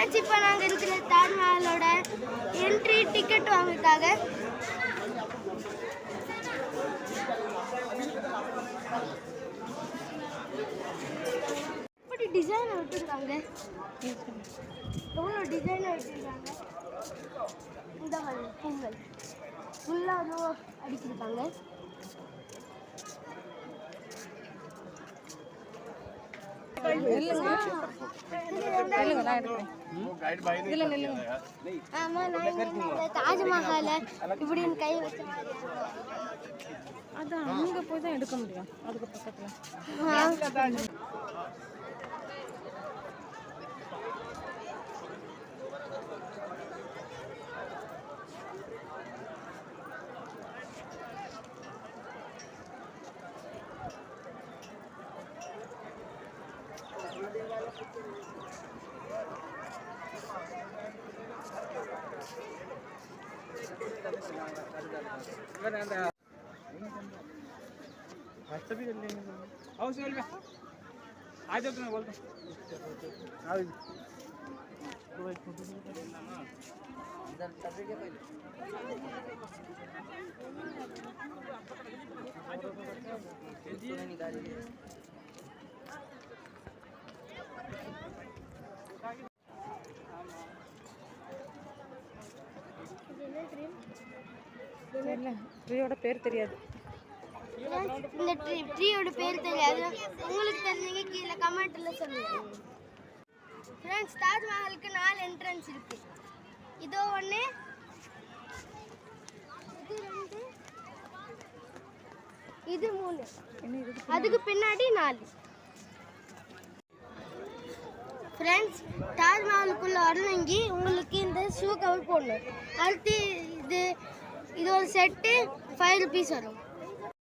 Friends இப்போ நாங்கள் இருக்கிற தாஜ்மஹாலோட என்ட்ரி டிக்கெட் வாங்கிருக்காங்க. இப்படி டிசைனை விட்டுருக்காங்க, எவ்வளோ டிசைனை வச்சுருக்காங்க. இந்த மாதிரி பூங்கள் ஃபுல்லாக அடிச்சிருக்காங்க. தாஜ்மஹால இப்படின்னு கை வச்ச மாதிரி அதான் அங்க போய் தான் எடுக்க முடியும். அதுக்கு பக்கத்துல ட்ரீயோட பேர் தெரியாது. இந்த ட்ரீயோட பேர் தெரியாது. உங்களுக்கு தெரிஞ்சீங்க கீழே கமெண்ட்ல சொல்லுங்க. ஃப்ரெண்ட்ஸ், தாஜ்மஹாலுக்கு 4 என்ட்ரன்ஸ் இருக்கு. இதோ ஒன்று, இது 2, இது 3, அதுக்கு பின்னாடி 4. ஃப்ரெண்ட்ஸ், தாஜ்மஹாலுக்குள்ள வரணுங்கி உங்களுக்கு இந்த ஷூ கவர் போடணும். அடுத்து இது ஒரு செட்டு 5 rupees வரும்.